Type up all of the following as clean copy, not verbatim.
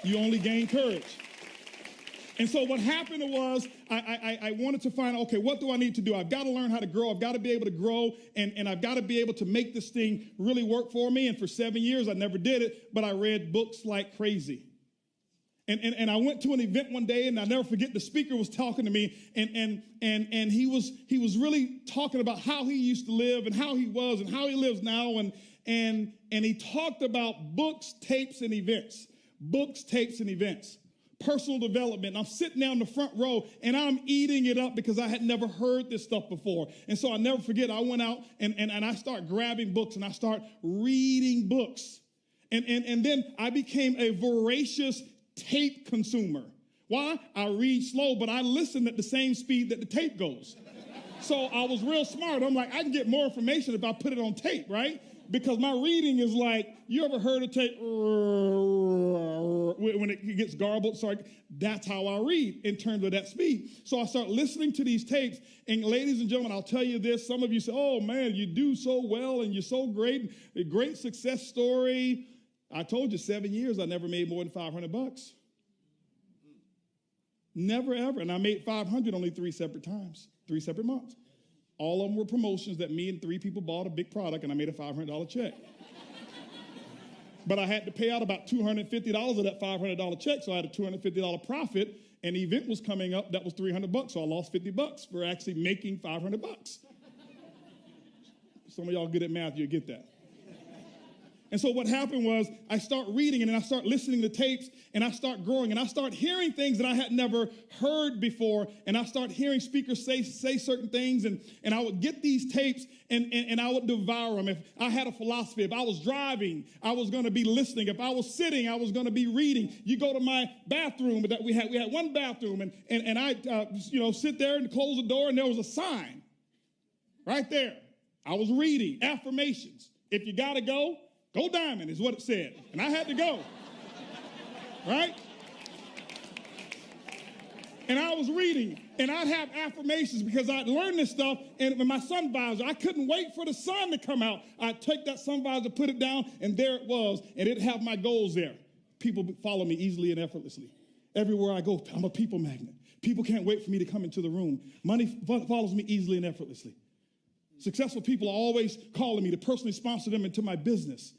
You only gain courage. And so what happened was I wanted to find, okay, what do I need to do? I've got to learn how to grow. I've got to be able to grow, and I've got to be able to make this thing really work for me. And for 7 years, I never did it, but I read books like crazy. And I went to an event one day, and I'll never forget, the speaker was talking to me, and he was really talking about how he used to live and how he was and how he lives now. And he talked about books, tapes, and events. Books, tapes, and events. Personal development. I'm sitting down in the front row and I'm eating it up because I had never heard this stuff before. And so I'll never forget, I went out and I start grabbing books and I start reading books. And then I became a voracious tape consumer. Why? I read slow, but I listen at the same speed that the tape goes. So I was real smart. I'm like, I can get more information if I put it on tape, right? Because my reading is like, you ever heard of tape when it gets garbled? Sorry, that's how I read in terms of that speed. So I start listening to these tapes. And ladies and gentlemen, I'll tell you this. Some of you say, oh man, you do so well and you're so great. A great success story. I told you 7 years, I never made more than $500. Never, ever. And I made 500 only 3 separate times, 3 separate months. All of them were promotions that me and 3 people bought a big product, and I made a $500 check. But I had to pay out about $250 of that $500 check, so I had a $250 profit, and the event was coming up that was $300, so I lost $50 for actually making $500. Some of y'all good at math, you'll get that. And so what happened was I start reading and I start listening to tapes and I start growing and I start hearing things that I had never heard before. And I start hearing speakers say certain things and I would get these tapes and I would devour them. If I had a philosophy, if I was driving, I was going to be listening. If I was sitting, I was going to be reading. You go to my bathroom that we had one bathroom and I sit there and close the door and there was a sign right there. I was reading affirmations. If you got to go diamond is what it said. And I had to go. Right? And I was reading. And I'd have affirmations because I'd learned this stuff. And with my sun visor, I couldn't wait for the sun to come out. I'd take that sun visor, put it down, and there it was. And it'd have my goals there. People follow me easily and effortlessly. Everywhere I go, I'm a people magnet. People can't wait for me to come into the room. Money follows me easily and effortlessly. Successful people are always calling me to personally sponsor them into my business.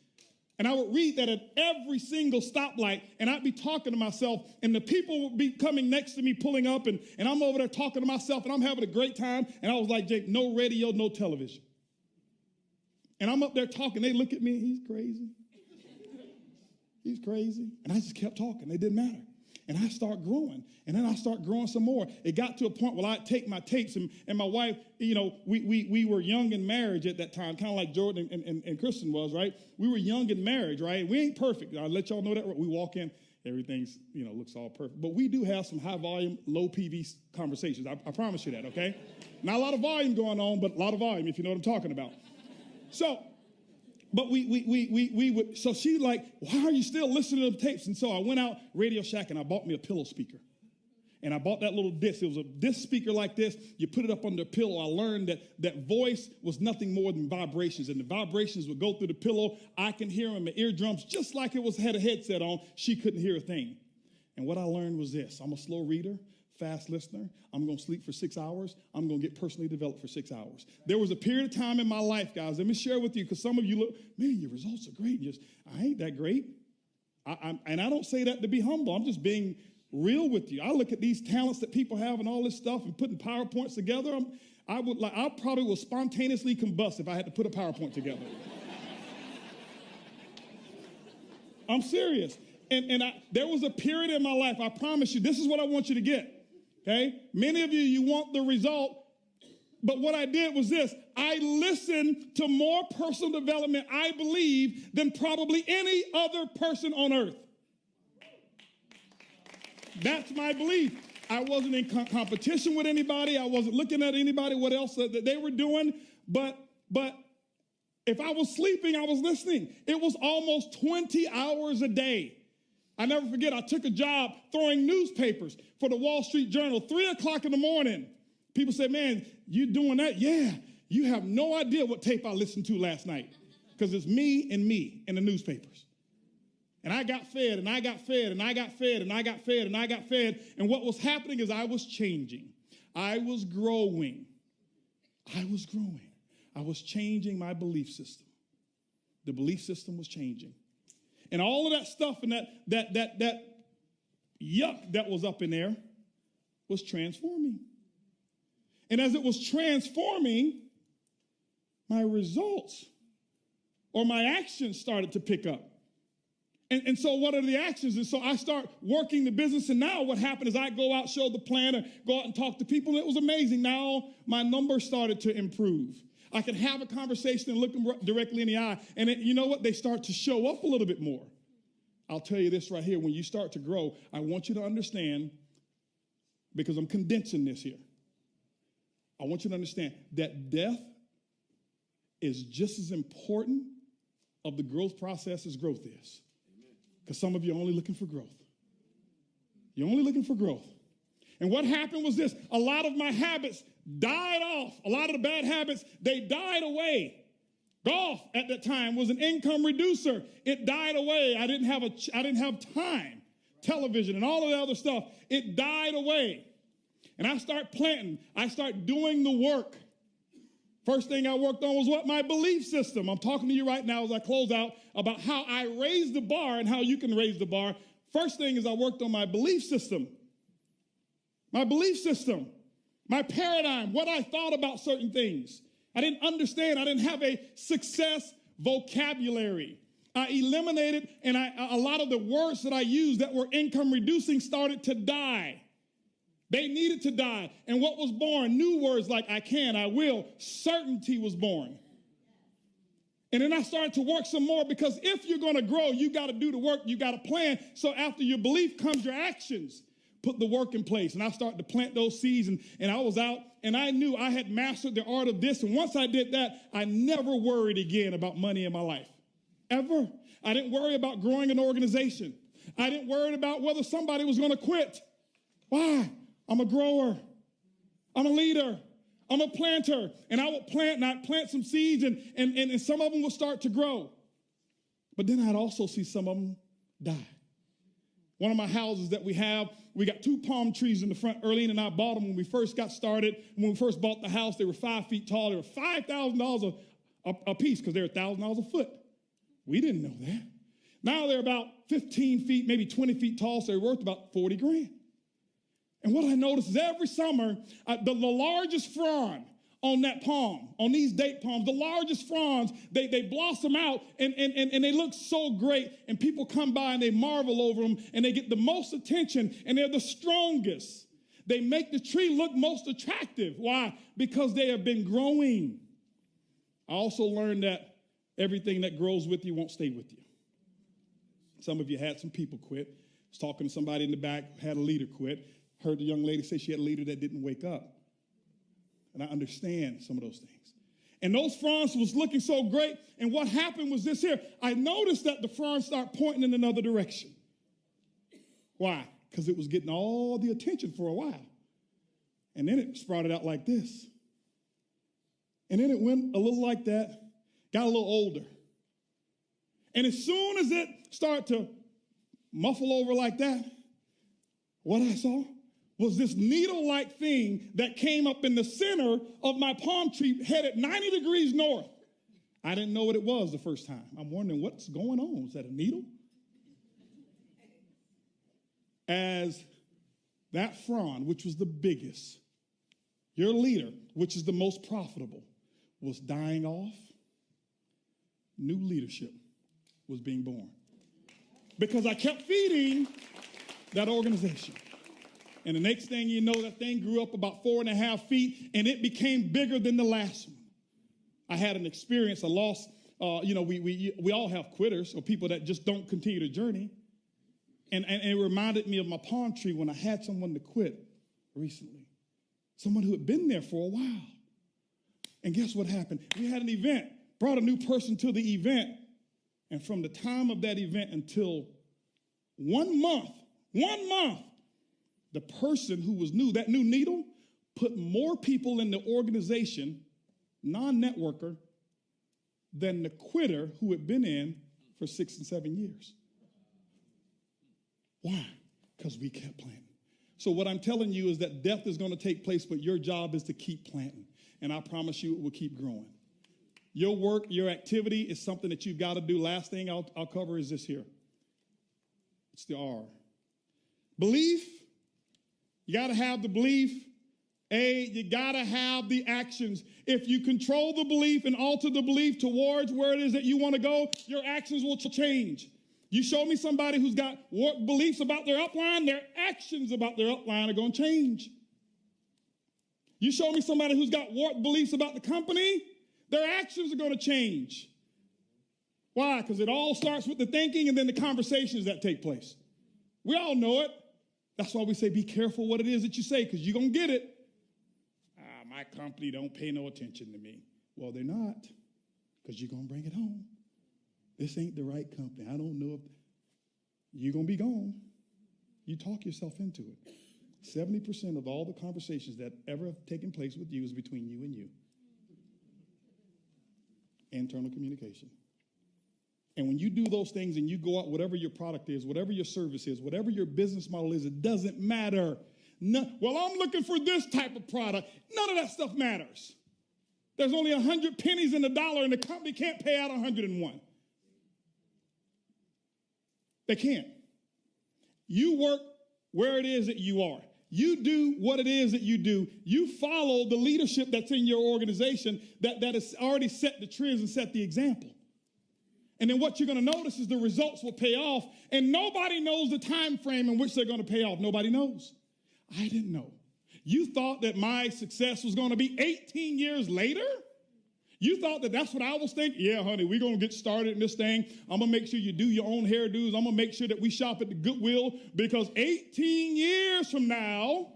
And I would read that at every single stoplight, and I'd be talking to myself, and the people would be coming next to me, pulling up, and I'm over there talking to myself, and I'm having a great time. And I was like, Jake, no radio, no television. And I'm up there talking. They look at me, he's crazy. He's crazy. And I just kept talking. It didn't matter. And I start growing. And then I start growing some more. It got to a point where I'd take my tapes and my wife, we were young in marriage at that time, kind of like Jordan and Kristen was, right? We were young in marriage, right? We ain't perfect. I'll let y'all know that. We walk in, everything's, looks all perfect. But we do have some high volume, low PV conversations. I promise you that, okay? Not a lot of volume going on, but a lot of volume, if you know what I'm talking about. But we would, so she like, why are you still listening to the tapes? And so I went out Radio Shack and I bought me a pillow speaker. And I bought that little disc. It was a disc speaker like this. You put it up under a pillow. I learned that voice was nothing more than vibrations. And the vibrations would go through the pillow. I can hear them in my eardrums just like it had a headset on. She couldn't hear a thing. And what I learned was this. I'm a slow reader, fast listener. I'm going to sleep for 6 hours. I'm going to get personally developed for 6 hours. There was a period of time in my life, guys, let me share with you, because some of you look, man, your results are great. I ain't that great. And I don't say that to be humble. I'm just being real with you. I look at these talents that people have and all this stuff and putting PowerPoints together. I probably will spontaneously combust if I had to put a PowerPoint together. I'm serious. And there was a period in my life, I promise you, this is what I want you to get, okay? Many of you want the result, but what I did was this. I listened to more personal development, I believe, than probably any other person on earth. That's my belief. I wasn't in competition with anybody. I wasn't looking at anybody, what else that they were doing, but if I was sleeping, I was listening. It was almost 20 hours a day. I never forget, I took a job throwing newspapers for the Wall Street Journal, 3 o'clock in the morning. People said, man, you doing that? Yeah, you have no idea what tape I listened to last night because it's me and the newspapers. And I got fed, and I got fed, and I got fed, and I got fed, and I got fed. And what was happening is I was changing. I was growing. I was growing. I was changing my belief system. The belief system was changing. And all of that stuff and that yuck that was up in there was transforming. And as it was transforming, my results or my actions started to pick up. And so what are the actions? And so I start working the business, and now what happened is I go out, show the plan, and go out and talk to people, and it was amazing. Now my numbers started to improve. I could have a conversation and look them directly in the eye, and you know what? They start to show up a little bit more. I'll tell you this right here. When you start to grow, I want you to understand, because I'm condensing this here, I want you to understand that death is just as important of the growth process as growth is. Because some of you are only looking for growth. You're only looking for growth. And what happened was this. A lot of my habits died off. A lot of the bad habits, they died away. Golf at that time was an income reducer. It died away. I didn't have time. Television and all of the other stuff, it died away. And I start planting. I start doing the work. First thing I worked on was what? My belief system. I'm talking to you right now as I close out about how I raise the bar and how you can raise the bar. First thing is I worked on my belief system. My belief system. My paradigm. What I thought about certain things. I didn't understand. I didn't have a success vocabulary. I eliminated, and a lot of the words that I used that were income reducing started to die. They needed to die. And what was born? New words like I can, I will. Certainty was born. And then I started to work some more, because if you're going to grow, you got to do the work. You got to plan. So after your belief comes your actions. Put the work in place. And I started to plant those seeds. And I was out, and I knew I had mastered the art of this. And once I did that, I never worried again about money in my life. Ever. I didn't worry about growing an organization. I didn't worry about whether somebody was going to quit. Why? I'm a grower. I'm a leader. I'm a planter. And I would plant, and I'd plant some seeds, and some of them would start to grow. But then I'd also see some of them die. One of my houses that we got 2 palm trees in the front. Earlene and I bought them when we first got started. When we first bought the house, they were 5 feet tall. They were $5,000 a piece, because they're $1,000 a foot. We didn't know that. Now they're about 15 feet, maybe 20 feet tall, so they're worth about 40 grand. And what I noticed is every summer, the largest frond on that palm, on these date palms, the largest fronds, they blossom out, and they look so great, and people come by and they marvel over them, and they get the most attention, and they're the strongest. They make the tree look most attractive. Why? Because they have been growing. I also learned that everything that grows with you won't stay with you. Some of you had some people quit. I was talking to somebody in the back, had a leader quit. Heard the young lady say she had a leader that didn't wake up. And I understand some of those things. And those fronds was looking so great. And what happened was this here. I noticed that the fronds start pointing in another direction. Why? Because it was getting all the attention for a while. And then it sprouted out like this. And then it went a little like that, got a little older. And as soon as it started to muffle over like that, what I saw was this needle-like thing that came up in the center of my palm tree, headed 90 degrees north. I didn't know what it was the first time. I'm wondering what's going on. Is that a needle? As that frond, which was the biggest, your leader, which is the most profitable, was dying off, new leadership was being born. Because I kept feeding that organization. And the next thing you know, that thing grew up about 4.5 feet, and it became bigger than the last one. I had an experience, a loss. We all have quitters or people that just don't continue the journey. And it reminded me of my palm tree when I had someone to quit recently. Someone who had been there for a while. And guess what happened? We had an event, brought a new person to the event. And from the time of that event until 1 month, the person who was new, that new needle, put more people in the organization, non-networker, than the quitter who had been in for 6 and 7 years. Why? Because we kept planting. So what I'm telling you is that death is going to take place, but your job is to keep planting. And I promise you it will keep growing. Your work, your activity is something that you've got to do. Last thing I'll cover is this here. It's the R. Belief. You got to have the belief. A, you got to have the actions. If you control the belief and alter the belief towards where it is that you want to go, your actions will change. You show me somebody who's got beliefs about their upline, their actions about their upline are going to change. You show me somebody who's got warped beliefs about the company, their actions are going to change. Why? Because it all starts with the thinking and then the conversations that take place. We all know it. That's why we say be careful what it is that you say, because you're going to get it. My company don't pay no attention to me. Well, they're not, because you're going to bring it home. This ain't the right company. I don't know if you're going to be gone. You talk yourself into it. 70% of all the conversations that ever have taken place with you is between you and you. Internal communication. And when you do those things and you go out, whatever your product is, whatever your service is, whatever your business model is, it doesn't matter. No, well, I'm looking for this type of product. None of that stuff matters. There's only 100 pennies in the dollar, and the company can't pay out 101. They can't. You work where it is that you are. You do what it is that you do. You follow the leadership that's in your organization that has already set the trends and set the example. And then what you're going to notice is the results will pay off, and nobody knows the time frame in which they're going to pay off. Nobody knows. I didn't know. You thought that my success was going to be 18 years later? You thought that that's what I was thinking? Yeah, honey, we're going to get started in this thing. I'm going to make sure you do your own hairdos. I'm going to make sure that we shop at the Goodwill, because 18 years from now,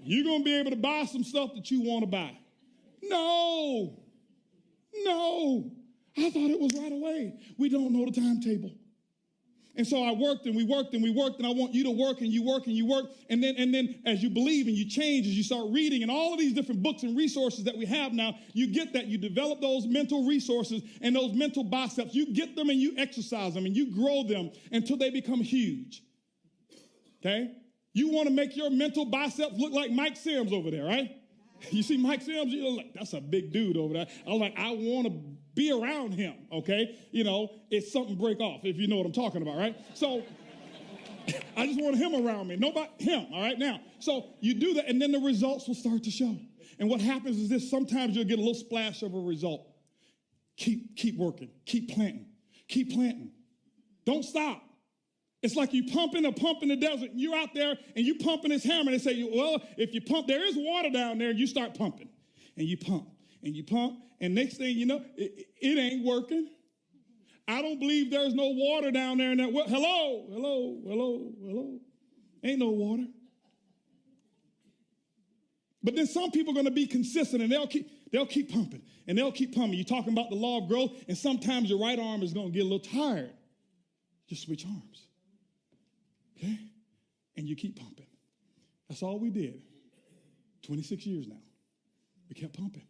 you're going to be able to buy some stuff that you want to buy. No. I thought it was right away. We don't know the timetable. And so I worked and we worked and we worked, and I want you to work and you work and you work. And then as you believe and you change, as you start reading and all of these different books and resources that we have now, you get that. You develop those mental resources and those mental biceps. You get them and you exercise them and you grow them until they become huge. Okay? You want to make your mental biceps look like Mike Sims over there, right? You see Mike Sims, you're like, that's a big dude over there. I'm like, I want to be around him, okay? You know, it's something break off, if you know what I'm talking about, right? So I just want him around me. Nobody, him, all right? Now, so you do that, and then the results will start to show. And what happens is this: sometimes you'll get a little splash of a result. Keep working. Keep planting. Don't stop. It's like you pumping a pump in the desert, and you're out there, and you pumping this hammer, and they say, well, if you pump, there is water down there, and you start pumping. And you pump, and next thing you know, it ain't working. I don't believe there's no water down there in that well. Hello. Ain't no water. But then some people are going to be consistent, and they'll keep pumping, and they'll keep pumping. You're talking about the law of growth, and sometimes your right arm is going to get a little tired. Just switch arms. Okay? And you keep pumping. That's all we did. 26 years now. We kept pumping.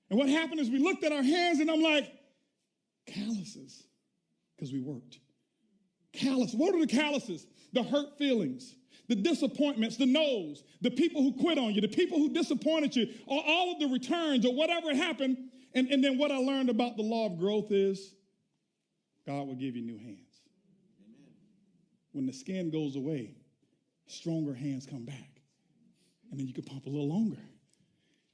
And what happened is we looked at our hands, and I'm like, calluses, because we worked. Callus. What are the calluses? The hurt feelings, the disappointments, the no's, the people who quit on you, the people who disappointed you, or all of the returns or whatever happened. And then what I learned about the law of growth is God will give you new hands. When the skin goes away, stronger hands come back. And then you can pump a little longer.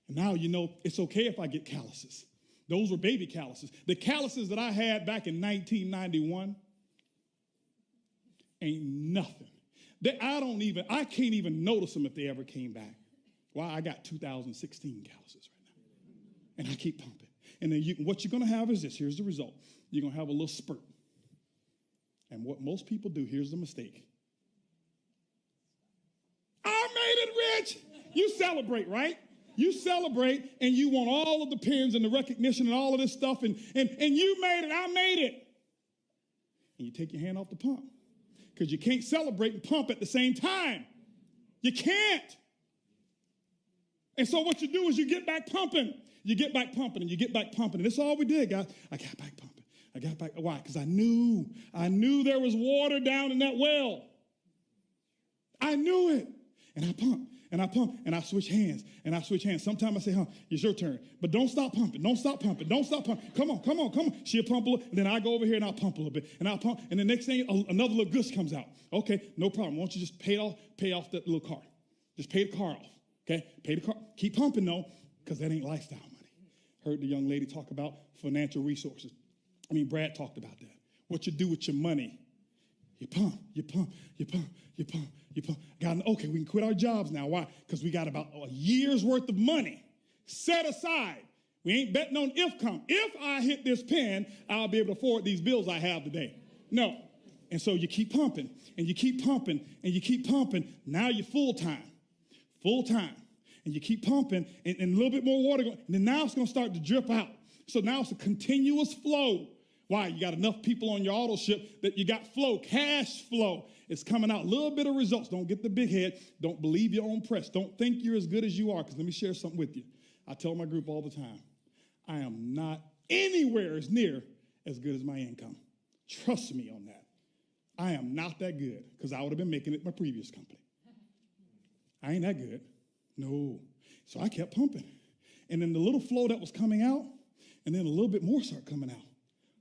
And now you know it's okay if I get calluses. Those were baby calluses. The calluses that I had back in 1991 ain't nothing. I can't even notice them if they ever came back. Well, I got 2016 calluses right now. And I keep pumping. And then what you're going to have is this. Here's the result. You're going to have a little spurt. And what most people do, here's the mistake. I made it, Rich. You celebrate, right? You celebrate, and you want all of the pins and the recognition and all of this stuff, and you made it, I made it. And you take your hand off the pump, because you can't celebrate and pump at the same time. You can't. And so what you do is you get back pumping. You get back pumping, and you get back pumping. And that's all we did, guys. I got back pumping. I got back. Why? Because I knew there was water down in that well. I knew it. And I pump, and I pump, and I switch hands, and I switch hands. Sometimes I say, it's your turn. But don't stop pumping. Don't stop pumping. Don't stop pumping. Come on. She'll pump a little, and then I go over here and I'll pump a little bit. And I'll pump, and the next thing, another little gush comes out. Okay, no problem. Why don't you just pay off that little car? Just pay the car off. Okay? Pay the car. Keep pumping, though, because that ain't lifestyle money. Heard the young lady talk about financial resources. Brad talked about that. What you do with your money. You pump. Okay, we can quit our jobs now. Why? Because we got about a year's worth of money set aside. We ain't betting on if come. If I hit this pen, I'll be able to afford these bills I have today. No. And so you keep pumping, and you keep pumping, and you keep pumping. Now you're full-time. And you keep pumping, and a little bit more water going, and then now it's going to start to drip out. So now it's a continuous flow. Why? You got enough people on your auto ship that you got flow, cash flow. It's coming out. A little bit of results. Don't get the big head. Don't believe your own press. Don't think you're as good as you are, because let me share something with you. I tell my group all the time, I am not anywhere as near as good as my income. Trust me on that. I am not that good, because I would have been making it my previous company. I ain't that good. No. So I kept pumping. And then the little flow that was coming out, and then a little bit more started coming out.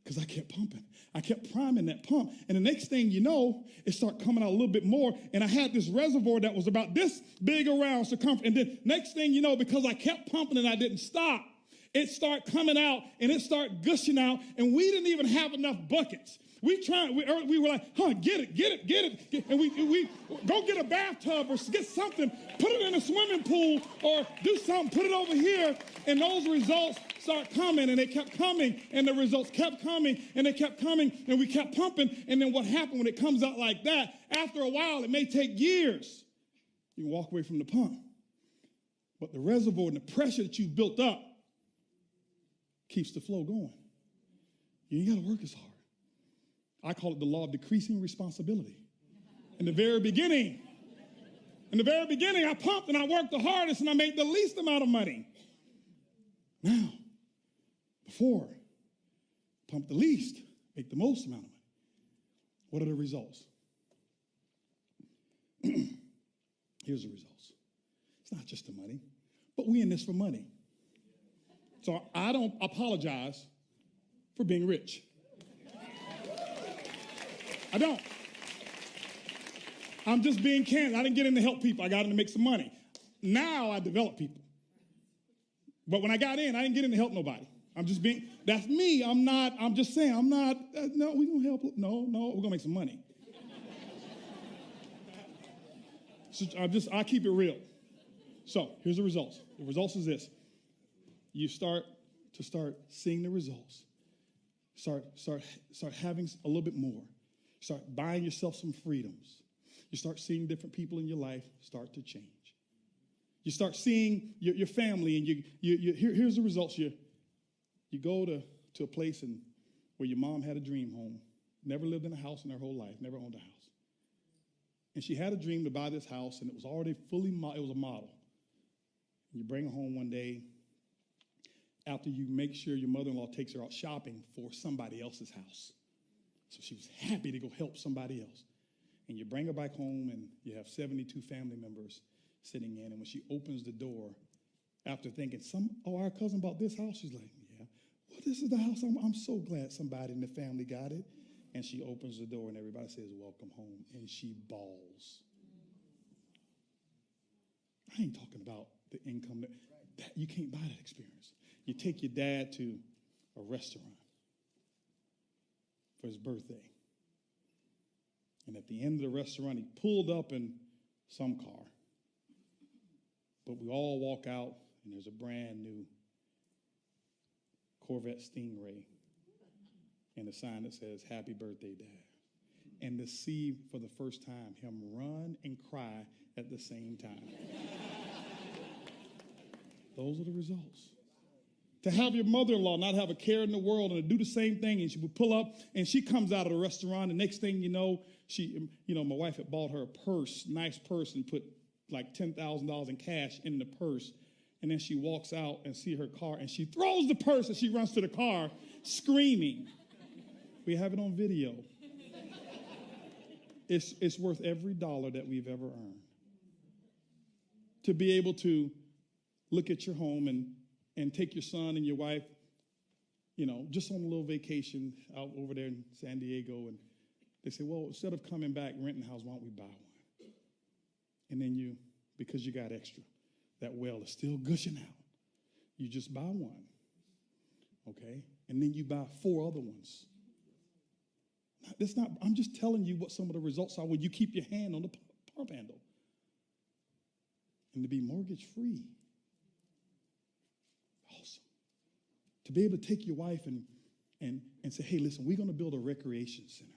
Because I kept pumping. I kept priming that pump. And the next thing you know, it started coming out a little bit more. And I had this reservoir that was about this big around circumference. And then next thing you know, because I kept pumping and I didn't stop, it started coming out and it started gushing out. And we didn't even have enough buckets. We were like, get it. And we go get a bathtub or get something, put it in a swimming pool or do something, put it over here. And those results start coming, and they kept coming, and the results kept coming, and they kept coming, and we kept pumping. And then what happened when it comes out like that, after a while, it may take years. You can walk away from the pump. But the reservoir and the pressure that you've built up keeps the flow going. You ain't got to work as hard. I call it the law of decreasing responsibility. In the very beginning, I pumped and I worked the hardest and I made the least amount of money. Now, before, pump the least, make the most amount of money. What are the results? Here's the results. It's not just the money, but we in this for money. So I don't apologize for being rich. I don't. I'm just being candid. I didn't get in to help people. I got in to make some money. Now I develop people. But when I got in, I didn't get in to help nobody. That's me. I'm just saying, no, we're going to help. No, we're going to make some money. So I keep it real. So here's the results. The results is this. You start seeing the results. Start having a little bit more. Start buying yourself some freedoms. You start seeing different people in your life start to change. You start seeing your family, and here's the results. You go to a place where your mom had a dream home, never lived in a house in her whole life, never owned a house. And she had a dream to buy this house, and it was already it was a model. And you bring her home one day after you make sure your mother-in-law takes her out shopping for somebody else's house. So she was happy to go help somebody else. And you bring her back home, and you have 72 family members sitting in. And when she opens the door, after thinking, our cousin bought this house, she's like, yeah. Well, this is the house. I'm so glad somebody in the family got it. And she opens the door, and everybody says, welcome home. And she bawls. I ain't talking about the income. That you can't buy that experience. You take your dad to a restaurant for his birthday. And at the end of the restaurant, he pulled up in some car. But we all walk out, and there's a brand new Corvette Stingray and a sign that says, happy birthday, Dad. And to see for the first time him run and cry at the same time. Those are the results. To have your mother-in-law not have a care in the world and to do the same thing, and she would pull up, and she comes out of the restaurant, the next thing you know, my wife had bought her a purse, nice purse, and put like $10,000 in cash in the purse, and then she walks out and see her car, and she throws the purse, and she runs to the car screaming. We have it on video. It's worth every dollar that we've ever earned. To be able to look at your home and take your son and your wife, just on a little vacation out over there in San Diego, and they say, well, instead of coming back renting a house, why don't we buy one? And then because you got extra, that well is still gushing out. You just buy one, okay? And then you buy 4 other ones. I'm just telling you what some of the results are when you keep your hand on the pump handle. And to be mortgage free. Awesome. To be able to take your wife and say, hey, listen, we're going to build a recreation center.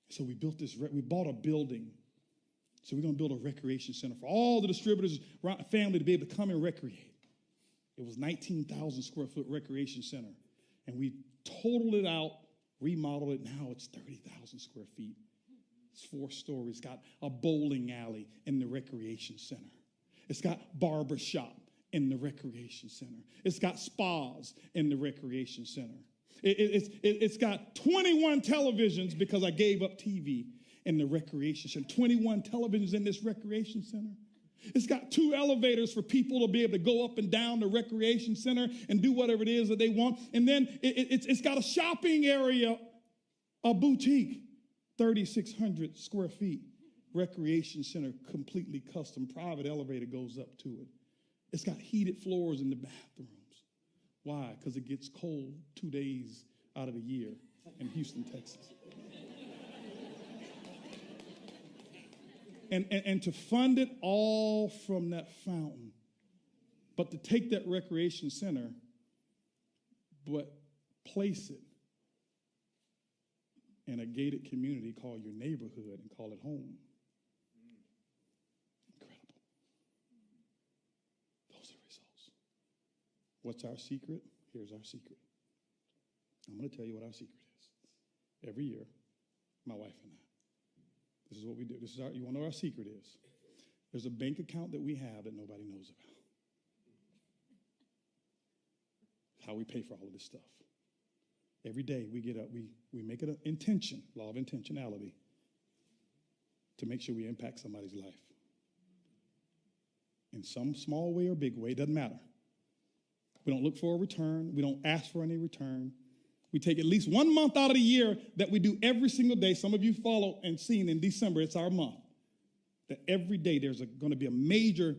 So we bought a building. So we're going to build a recreation center for all the distributors around the family to be able to come and recreate. It was 19,000 square foot recreation center. And we totaled it out, remodeled it. Now it's 30,000 square feet. It's 4 stories. It's got a bowling alley in the recreation center. It's got barber shop in the recreation center. It's got spas in the recreation center. It's got 21 televisions because I gave up TV in the recreation center. 21 televisions in this recreation center. It's got 2 elevators for people to be able to go up and down the recreation center and do whatever it is that they want. And then it's got a shopping area, a boutique, 3,600 square feet, recreation center, completely custom. Private elevator goes up to it. It's got heated floors in the bathrooms. Why? Because it gets cold 2 days out of the year in Houston, Texas. And to fund it all from that fountain, but to take that recreation center, but place it in a gated community called your neighborhood and call it home. Incredible. Those are the results. What's our secret? Here's our secret. I'm going to tell you what our secret is. Every year, my wife and I, this is what we do. You want to know what our secret is? There's a bank account that we have that nobody knows about. It's how we pay for all of this stuff. Every day we get up, we make it an intention, law of intentionality, to make sure we impact somebody's life. In some small way or big way, it doesn't matter. We don't look for a return. We don't ask for any return. We take at least 1 month out of the year that we do every single day. Some of you follow and seen in December, it's our month. That every day there's going to be a major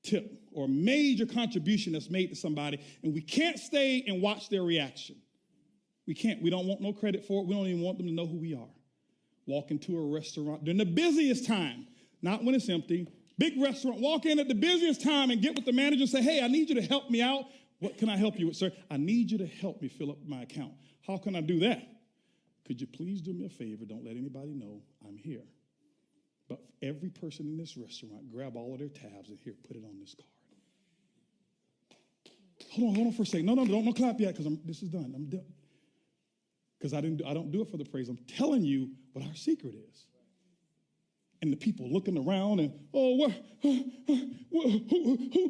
tip or a major contribution that's made to somebody, and we can't stay and watch their reaction. We can't. We don't want no credit for it. We don't even want them to know who we are. Walk into a restaurant during the busiest time, not when it's empty. Big restaurant, walk in at the busiest time and get with the manager and say, hey, I need you to help me out. What can I help you with, sir? I need you to help me fill up my account. How can I do that? Could you please do me a favor? Don't let anybody know I'm here. But every person in this restaurant, grab all of their tabs and here, put it on this card. Hold on for a second. No, don't clap yet because this is done. I'm done. Because I don't do it for the praise. I'm telling you what our secret is. And the people looking around and, who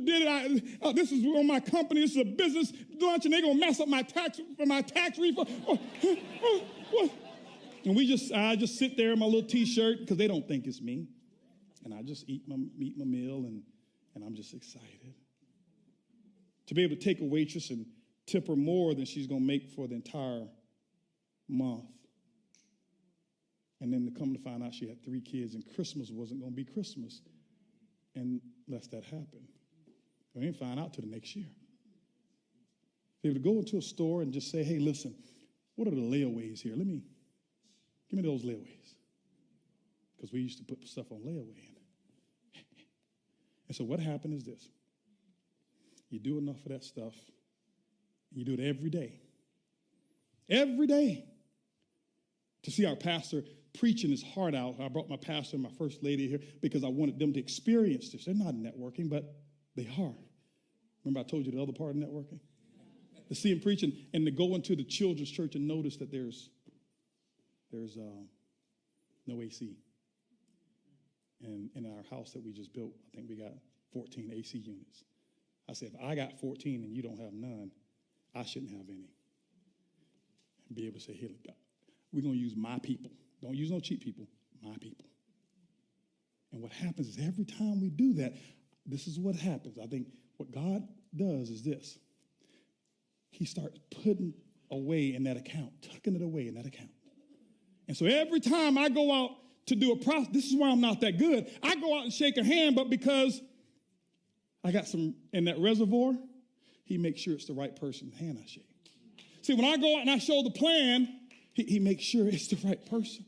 did it? This is on my company. This is a business lunch, and they're going to mess up my tax refund. What? And I just sit there in my little T-shirt because they don't think it's me. And I just eat my meal, and I'm just excited. To be able to take a waitress and tip her more than she's going to make for the entire month. And then to come to find out she had 3 kids and Christmas wasn't going to be Christmas unless that happened. We didn't find out till the next year. Be able to go into a store and just say, hey, listen, what are the layaways here? Give me those layaways. Because we used to put stuff on layaway in. And so what happened is this. You do enough of that stuff, and you do it every day. Every day. To see our pastor preaching his heart out. I brought my pastor and my first lady here because I wanted them to experience this. They're not networking, but they are. Remember I told you the other part of networking? To see him preaching and to go into the children's church and notice that there's no AC. And in our house that we just built, I think we got 14 AC units. I said, if I got 14 and you don't have none, I shouldn't have any. and be able to say, hey, look, we're going to use my people. Don't use no cheap people, my people. And what happens is every time we do that, this is what happens. I think what God does is this. He starts putting away in that account, tucking it away in that account. And so every time I go out to do a process, this is why I'm not that good. I go out and shake a hand, but because I got some in that reservoir, he makes sure it's the right person's hand I shake. See, when I go out and I show the plan, he makes sure it's the right person.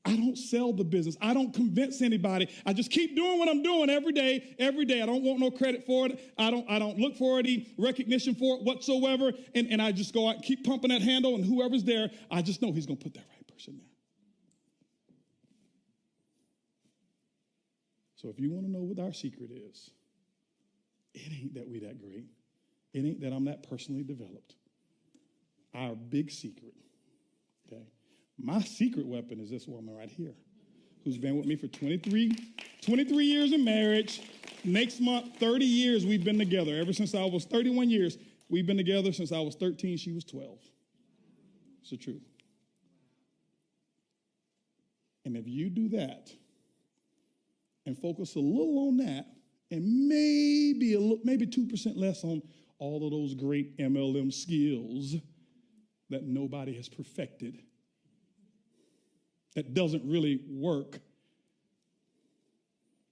I don't sell the business. I don't convince anybody. I just keep doing what I'm doing every day. I don't want no credit for it. I don't look for any recognition for it whatsoever. And I just go out and keep pumping that handle, and whoever's there, I just know he's going to put that right person there. So if you want to know what our secret is, it ain't that we that great. It ain't that I'm that personally developed. Our big secret, okay? My secret weapon is this woman right here, who's been with me for 23 years in marriage. Next month, 30 years we've been together. Ever since I was 31 years, we've been together since I was 13, she was 12. It's the truth. And if you do that and focus a little on that, and maybe 2% less on all of those great MLM skills that nobody has perfected, that doesn't really work.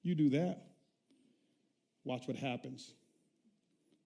You do that, watch what happens.